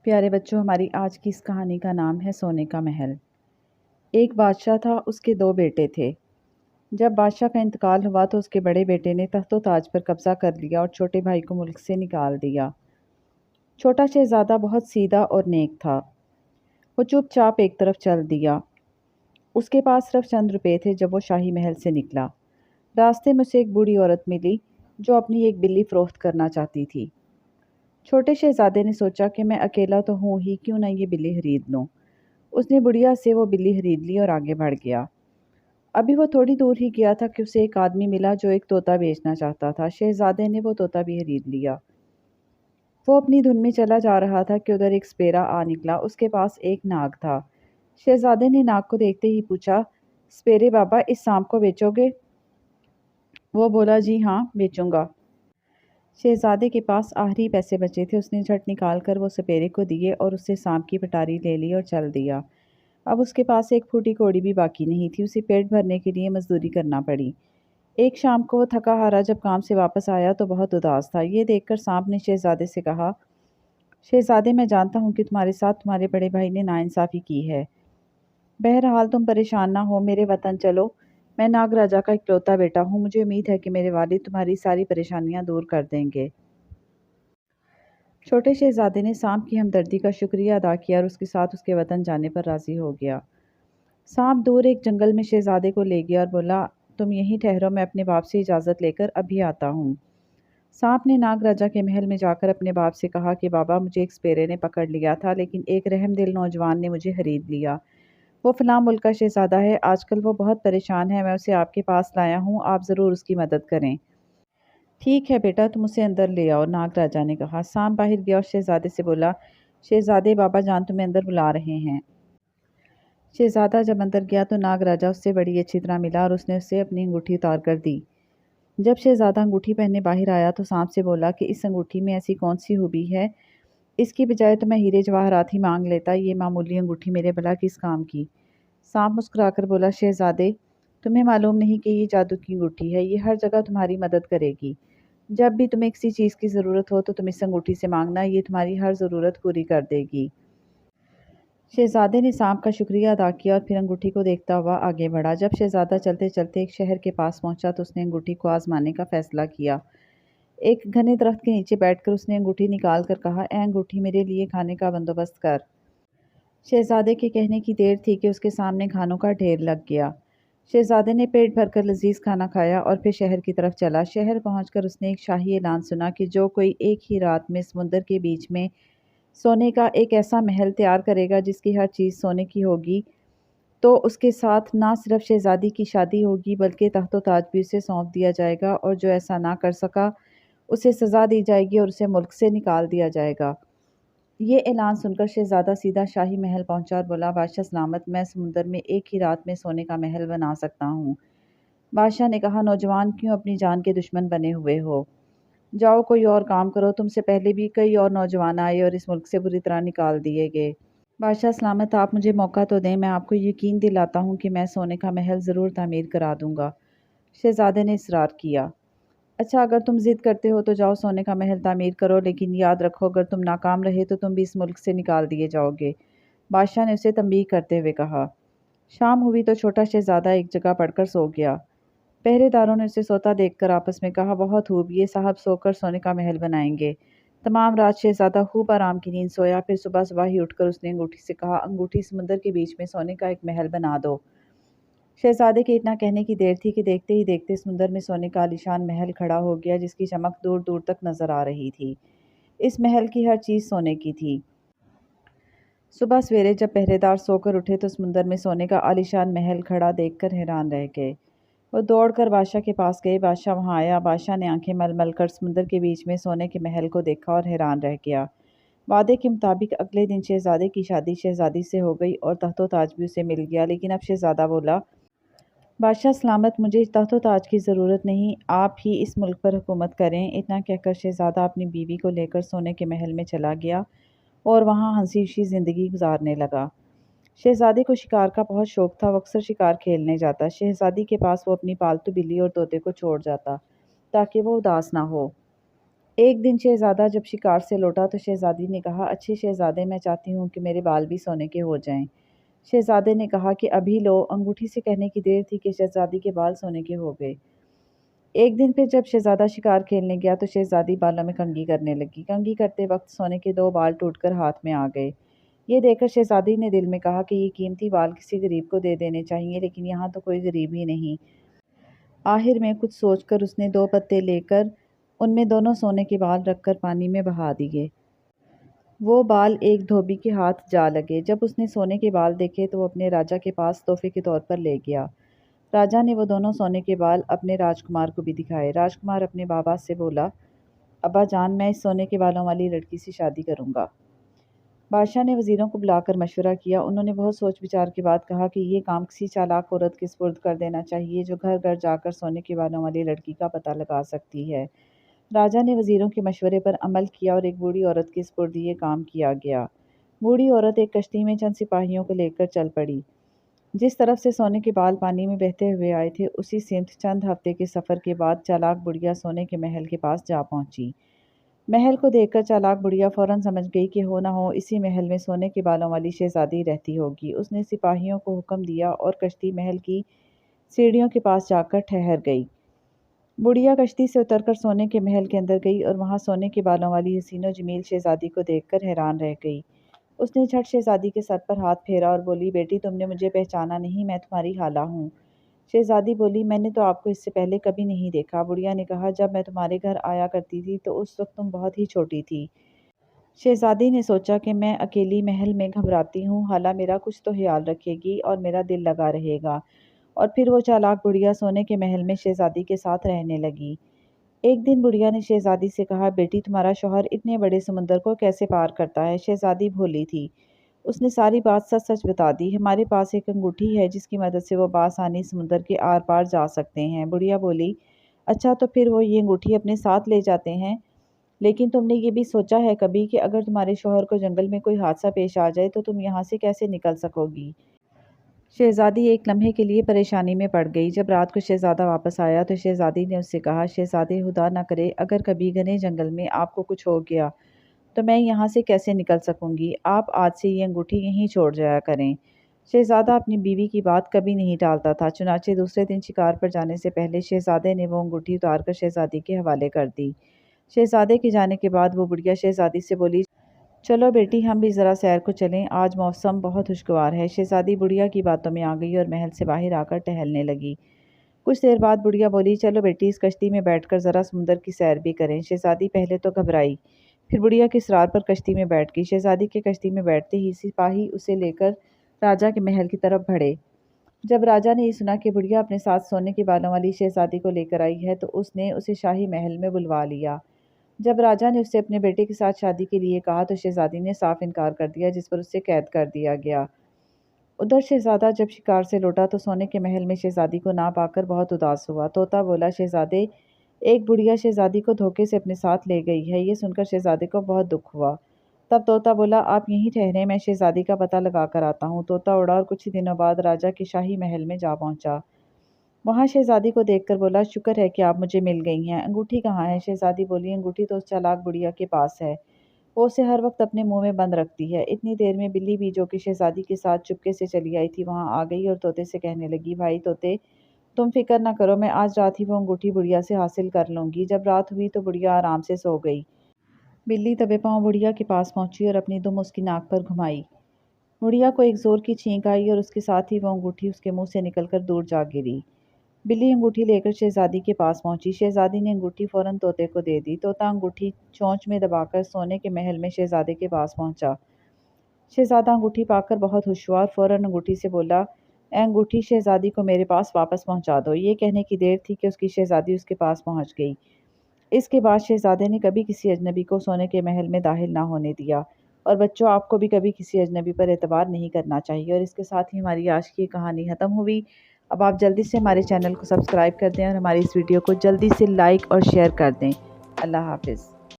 پیارے بچوں، ہماری آج کی اس کہانی کا نام ہے سونے کا محل۔ ایک بادشاہ تھا، اس کے دو بیٹے تھے۔ جب بادشاہ کا انتقال ہوا تو اس کے بڑے بیٹے نے تخت و تاج پر قبضہ کر لیا اور چھوٹے بھائی کو ملک سے نکال دیا۔ چھوٹا شہزادہ بہت سیدھا اور نیک تھا۔ وہ چپ چاپ ایک طرف چل دیا۔ اس کے پاس صرف چند روپے تھے جب وہ شاہی محل سے نکلا۔ راستے میں اسے ایک بوڑھی عورت ملی جو اپنی ایک بلی فروخت کرنا چاہتی تھی۔ چھوٹے شہزادے نے سوچا کہ میں اکیلا تو ہوں ہی، کیوں نہ یہ بلی خرید لوں۔ اس نے بڑھیا سے وہ بلی خرید لی اور آگے بڑھ گیا۔ ابھی وہ تھوڑی دور ہی گیا تھا کہ اسے ایک آدمی ملا جو ایک طوطا بیچنا چاہتا تھا۔ شہزادے نے وہ طوطا بھی خرید لیا۔ وہ اپنی دھن میں چلا جا رہا تھا کہ ادھر ایک سپیرا آ نکلا۔ اس کے پاس ایک ناگ تھا۔ شہزادے نے ناگ کو دیکھتے ہی پوچھا، سپیرے بابا، اس سانپ کو بیچو گے؟ وہ بولا، جی ہاں، بیچوں گا۔ شہزادے کے پاس آخری پیسے بچے تھے۔ اس نے جھٹ نکال کر وہ سپیرے کو دیے اور اس سے سانپ کی پٹاری لے لی اور چل دیا۔ اب اس کے پاس ایک پھوٹی کوڑی بھی باقی نہیں تھی۔ اسے پیٹ بھرنے کے لیے مزدوری کرنا پڑی۔ ایک شام کو وہ تھکا ہارا جب کام سے واپس آیا تو بہت اداس تھا۔ یہ دیکھ کر سانپ نے شہزادے سے کہا، شہزادے، میں جانتا ہوں کہ تمہارے ساتھ تمہارے بڑے بھائی نے ناانصافی کی ہے۔ بہرحال تم پریشان نہ ہو، میرے وطن چلو۔ میں ناگ راجا کا اکلوتا بیٹا ہوں۔ مجھے امید ہے کہ میرے والد تمہاری ساری پریشانیاں دور کر دیں گے۔ چھوٹے شہزادے نے سانپ کی ہمدردی کا شکریہ ادا کیا اور اس کے ساتھ اس کے وطن جانے پر راضی ہو گیا۔ سانپ دور ایک جنگل میں شہزادے کو لے گیا اور بولا، تم یہیں ٹھہرو، میں اپنے باپ سے اجازت لے کر ابھی آتا ہوں۔ سانپ نے ناگ راجا کے محل میں جا کر اپنے باپ سے کہا کہ بابا، مجھے ایک سپیرے نے پکڑ لیا تھا، لیکن ایک رحم دل نوجوان نے مجھے خرید لیا۔ وہ فلاں ملک کا شہزادہ ہے، آج کل وہ بہت پریشان ہے، میں اسے آپ کے پاس لایا ہوں، آپ ضرور اس کی مدد کریں۔ ٹھیک ہے بیٹا، تم اسے اندر لے آؤ، ناگ راجا نے کہا۔ سانپ باہر گیا اور شہزادے سے بولا، شہزادے، بابا جان تمہیں اندر بلا رہے ہیں۔ شہزادہ جب اندر گیا تو ناگ راجا اس سے بڑی اچھی طرح ملا اور اس نے اسے اپنی انگوٹھی اتار کر دی۔ جب شہزادہ انگوٹھی پہننے باہر آیا تو سانپ سے بولا کہ اس انگوٹھی میں ایسی کون سی خوبی ہے؟ اس کی بجائے تو میں ہیرے جواہرات ہی مانگ لیتا، یہ معمولی انگوٹھی میرے بھلا کس کام کی؟ سانپ مسکرا کر بولا، شہزادے، تمہیں معلوم نہیں کہ یہ جادو کی انگوٹھی ہے، یہ ہر جگہ تمہاری مدد کرے گی۔ جب بھی تمہیں کسی چیز کی ضرورت ہو تو تم اس انگوٹھی سے مانگنا، یہ تمہاری ہر ضرورت پوری کر دے گی۔ شہزادے نے سانپ کا شکریہ ادا کیا اور پھر انگوٹھی کو دیکھتا ہوا آگے بڑھا۔ جب شہزادہ چلتے چلتے ایک شہر کے پاس پہنچا تو اس نے انگوٹھی کو آزمانے کا فیصلہ کیا۔ ایک گھنے درخت کے نیچے بیٹھ کر اس نے انگوٹھی نکال کر کہا، اے انگوٹھی، میرے لیے کھانے کا بندوبست کر۔ شہزادے کے کہنے کی دیر تھی کہ اس کے سامنے کھانوں کا ڈھیر لگ گیا۔ شہزادے نے پیٹ بھر کر لذیذ کھانا کھایا اور پھر شہر کی طرف چلا۔ شہر پہنچ کر اس نے ایک شاہی اعلان سنا کہ جو کوئی ایک ہی رات میں سمندر کے بیچ میں سونے کا ایک ایسا محل تیار کرے گا جس کی ہر چیز سونے کی ہوگی، تو اس کے ساتھ نہ صرف شہزادی کی شادی ہوگی بلکہ تخت و تاج بھی اسے سونپ دیا جائے گا، اور جو ایسا نہ کر سکا اسے سزا دی جائے گی اور اسے ملک سے نکال دیا جائے گا۔ یہ اعلان سن کر شہزادہ سیدھا شاہی محل پہنچا اور بولا، بادشاہ سلامت، میں سمندر میں ایک ہی رات میں سونے کا محل بنا سکتا ہوں۔ بادشاہ نے کہا، نوجوان، کیوں اپنی جان کے دشمن بنے ہوئے ہو؟ جاؤ کوئی اور کام کرو، تم سے پہلے بھی کئی اور نوجوان آئے اور اس ملک سے بری طرح نکال دیے گئے۔ بادشاہ سلامت، آپ مجھے موقع تو دیں، میں آپ کو یقین دلاتا ہوں کہ میں سونے کا محل ضرور تعمیر کرا دوں گا۔ شہزادے نے اصرار کیا۔ اچھا، اگر تم ضد کرتے ہو تو جاؤ سونے کا محل تعمیر کرو، لیکن یاد رکھو اگر تم ناکام رہے تو تم بھی اس ملک سے نکال دیے جاؤ گے۔ بادشاہ نے اسے تنبیہ کرتے ہوئے کہا۔ شام ہوئی تو چھوٹا شہزادہ ایک جگہ پڑ کر سو گیا۔ پہرے داروں نے اسے سوتا دیکھ کر آپس میں کہا، بہت خوب، یہ صاحب سو کر سونے کا محل بنائیں گے۔ تمام رات شہزادہ خوب آرام کی نیند سویا۔ پھر صبح صبح ہی اٹھ کر اس نے انگوٹھی سے کہا، انگوٹھی، سمندر کے بیچ میں سونے کا ایک محل بنا دو۔ شہزادے کے اتنا کہنے کی دیر تھی کہ دیکھتے ہی دیکھتے سمندر میں سونے کا عالیشان محل کھڑا ہو گیا جس کی چمک دور دور تک نظر آ رہی تھی۔ اس محل کی ہر چیز سونے کی تھی۔ صبح سویرے جب پہرے دار سو کر اٹھے تو سمندر میں سونے کا عالیشان محل کھڑا دیکھ کر حیران رہ گئے۔ وہ دوڑ کر بادشاہ کے پاس گئے۔ بادشاہ وہاں آیا۔ بادشاہ نے آنکھیں مل مل کر سمندر کے بیچ میں سونے کے محل کو دیکھا اور حیران رہ گیا۔ وعدے کے مطابق اگلے دن شہزادے کی شادی شہزادی سے ہو گئی اور تخت و تاج بھی اسے مل گیا، لیکن اب شہزادہ بولا، بادشاہ سلامت، مجھے تخت و تاج کی ضرورت نہیں، آپ ہی اس ملک پر حکومت کریں۔ اتنا کہہ کر شہزادہ اپنی بیوی کو لے کر سونے کے محل میں چلا گیا اور وہاں ہنسی خوشی زندگی گزارنے لگا۔ شہزادے کو شکار کا بہت شوق تھا، وہ اکثر شکار کھیلنے جاتا۔ شہزادی کے پاس وہ اپنی پالتو بلی اور طوطے کو چھوڑ جاتا تاکہ وہ اداس نہ ہو۔ ایک دن شہزادہ جب شکار سے لوٹا تو شہزادی نے کہا، اچھے شہزادے، میں چاہتی ہوں کہ میرے بال بھی سونے کے ہو جائیں۔ شہزادے نے کہا کہ ابھی لو۔ انگوٹھی سے کہنے کی دیر تھی کہ شہزادی کے بال سونے کے ہو گئے۔ ایک دن پھر جب شہزادہ شکار کھیلنے گیا تو شہزادی بالوں میں کنگھی کرنے لگی۔ کنگھی کرتے وقت سونے کے 2 بال ٹوٹ کر ہاتھ میں آ گئے۔ یہ دیکھ کر شہزادی نے دل میں کہا کہ یہ قیمتی بال کسی غریب کو دے دینے چاہیے، لیکن یہاں تو کوئی غریب ہی نہیں۔ آخر میں کچھ سوچ کر اس نے 2 پتے لے کر ان میں دونوں سونے کے بال رکھ کر پانی میں بہا دیے۔ وہ بال ایک دھوبی کے ہاتھ جا لگے۔ جب اس نے سونے کے بال دیکھے تو وہ اپنے راجا کے پاس تحفے کے طور پر لے گیا۔ راجا نے وہ دونوں سونے کے بال اپنے راجکمار کو بھی دکھائے۔ راجکمار اپنے بابا سے بولا، ابا جان، میں اس سونے کے بالوں والی لڑکی سے شادی کروں گا۔ بادشاہ نے وزیروں کو بلا کر مشورہ کیا۔ انہوں نے بہت سوچ بچار کے بعد کہا کہ یہ کام کسی چالاک عورت کے سپرد کر دینا چاہیے جو گھر گھر جا کر سونے کے بالوں والی لڑکی کا پتہ لگا سکتی ہے۔ راجا نے وزیروں کے مشورے پر عمل کیا اور ایک بوڑھی عورت کے سپرد یہ کام کیا گیا۔ بوڑھی عورت ایک کشتی میں چند سپاہیوں کو لے کر چل پڑی۔ جس طرف سے سونے کے بال پانی میں بہتے ہوئے آئے تھے اسی سمت چند ہفتے کے سفر کے بعد چالاک بڑھیا سونے کے محل کے پاس جا پہنچی۔ محل کو دیکھ کر چالاک بڑھیا فوراً سمجھ گئی کہ ہو نہ ہو اسی محل میں سونے کے بالوں والی شہزادی رہتی ہوگی۔ اس نے سپاہیوں کو حکم دیا اور کشتی محل کی سیڑھیوں کے پاس جا کر ٹھہر گئی۔ بڑھیا کشتی سے اتر کر سونے کے محل کے اندر گئی اور وہاں سونے کے بالوں والی حسین و جمیل شہزادی کو دیکھ کر حیران رہ گئی۔ اس نے جھٹ شہزادی کے سر پر ہاتھ پھیرا اور بولی، بیٹی تم نے مجھے پہچانا نہیں، میں تمہاری خالہ ہوں۔ شہزادی بولی، میں نے تو آپ کو اس سے پہلے کبھی نہیں دیکھا۔ بڑھیا نے کہا، جب میں تمہارے گھر آیا کرتی تھی تو اس وقت تم بہت ہی چھوٹی تھی۔ شہزادی نے سوچا کہ میں اکیلی محل میں گھبراتی ہوں، خالہ میرا کچھ تو خیال رکھے گی اور میرا دل لگا رہے گا۔ اور پھر وہ چالاک بڑھیا سونے کے محل میں شہزادی کے ساتھ رہنے لگی۔ ایک دن بڑھیا نے شہزادی سے کہا، بیٹی تمہارا شوہر اتنے بڑے سمندر کو کیسے پار کرتا ہے؟ شہزادی بھولی تھی۔ اس نے ساری بات سچ سچ بتا دی۔ ہمارے پاس ایک انگوٹھی ہے جس کی مدد سے وہ بآسانی سمندر کے آر پار جا سکتے ہیں۔ بڑھیا بولی، اچھا تو پھر وہ یہ انگوٹھی اپنے ساتھ لے جاتے ہیں؟ لیکن تم نے یہ بھی سوچا ہے کبھی کہ اگر تمہارے شوہر کو جنگل میں کوئی حادثہ پیش آ جائے تو تم یہاں سے کیسے نکل سکو گی؟ شہزادی ایک لمحے کے لیے پریشانی میں پڑ گئی۔ جب رات کو شہزادہ واپس آیا تو شہزادی نے اس سے کہا، شہزادے، خدا نہ کرے اگر کبھی گھنے جنگل میں آپ کو کچھ ہو گیا تو میں یہاں سے کیسے نکل سکوں گی؟ آپ آج سے یہ انگوٹھی یہیں چھوڑ جایا کریں۔ شہزادہ اپنی بیوی کی بات کبھی نہیں ٹالتا تھا۔ چنانچہ دوسرے دن شکار پر جانے سے پہلے شہزادے نے وہ انگوٹھی اتار کر شہزادی کے حوالے کر دی۔ شہزادے کے جانے کے بعد وہ بڑھیا شہزادی سے بولی، چلو بیٹی ہم بھی ذرا سیر کو چلیں، آج موسم بہت خوشگوار ہے۔ شہزادی بڑھیا کی باتوں میں آ گئی اور محل سے باہر آ کر ٹہلنے لگی۔ کچھ دیر بعد بڑھیا بولی، چلو بیٹی اس کشتی میں بیٹھ کر ذرا سمندر کی سیر بھی کریں۔ شہزادی پہلے تو گھبرائی، پھر بڑھیا کی اصرار پر کشتی میں بیٹھ گئی۔ شہزادی کے کشتی میں بیٹھتے ہی سپاہی اسے لے کر راجا کے محل کی طرف بڑھے۔ جب راجا نے یہ سنا کہ بڑھیا اپنے ساتھ سونے کے بالوں والی شہزادی کو لے کر آئی ہے تو اس نے اسے شاہی محل میں بلوا لیا۔ جب راجا نے اس سے اپنے بیٹے کے ساتھ شادی کے لیے کہا تو شہزادی نے صاف انکار کر دیا، جس پر اسے قید کر دیا گیا۔ ادھر شہزادہ جب شکار سے لوٹا تو سونے کے محل میں شہزادی کو نہ پا کر بہت اداس ہوا۔ طوطا بولا، شہزادے، ایک بڑھیا شہزادی کو دھوکے سے اپنے ساتھ لے گئی ہے۔ یہ سن کر شہزادے کو بہت دکھ ہوا۔ تب طوطا بولا، آپ یہیں ٹھہریں، میں شہزادی کا پتہ لگا کر آتا ہوں۔ طوطا اڑا اور کچھ ہی دنوں بعد راجا کے شاہی محل میں جا پہنچا۔ وہاں شہزادی کو دیکھ کر بولا، شکر ہے کہ آپ مجھے مل گئی ہیں۔ انگوٹھی کہاں ہے؟ شہزادی بولی، انگوٹھی تو اس چالاک بڑھیا کے پاس ہے، وہ اسے ہر وقت اپنے منہ میں بند رکھتی ہے۔ اتنی دیر میں بلی بھی جو کہ شہزادی کے ساتھ چپکے سے چلی آئی تھی وہاں آ گئی اور طوطے سے کہنے لگی، بھائی طوطے، تم فکر نہ کرو، میں آج رات ہی وہ انگوٹھی بڑھیا سے حاصل کر لوں گی۔ جب رات ہوئی تو بڑھیا آرام سے سو گئی۔ بلی دبے پاؤں بڑھیا کے پاس پہنچی اور اپنی دم اس کی ناک پر گھمائی۔ بڑھیا کو ایک زور کی چھینک آئی اور اس کے ساتھ ہی وہ انگوٹھی اس کے منہ سے نکل کر دور جا گری۔ بلی انگوٹھی لے کر شہزادی کے پاس پہنچی۔ شہزادی نے انگوٹھی فوراً طوطے کو دے دی۔ طوطا انگوٹھی چونچ میں دبا کر سونے کے محل میں شہزادے کے پاس پہنچا۔ شہزادہ انگوٹھی پا کر بہت خوش ہوا اور فوراً انگوٹھی سے بولا، اے انگوٹھی، شہزادی کو میرے پاس واپس پہنچا دو۔ یہ کہنے کی دیر تھی کہ اس کی شہزادی اس کے پاس پہنچ گئی۔ اس کے بعد شہزادے نے کبھی کسی اجنبی کو سونے کے محل میں داخل نہ ہونے دیا۔ اور بچوں، آپ کو بھی کبھی کسی اجنبی پر اعتبار نہیں کرنا چاہیے۔ اور اس کے ساتھ ہی ہماری آج کی کہانی ختم ہوئی۔ اب آپ جلدی سے ہمارے چینل کو سبسکرائب کر دیں اور ہماری اس ویڈیو کو جلدی سے لائک اور شیئر کر دیں۔ اللہ حافظ۔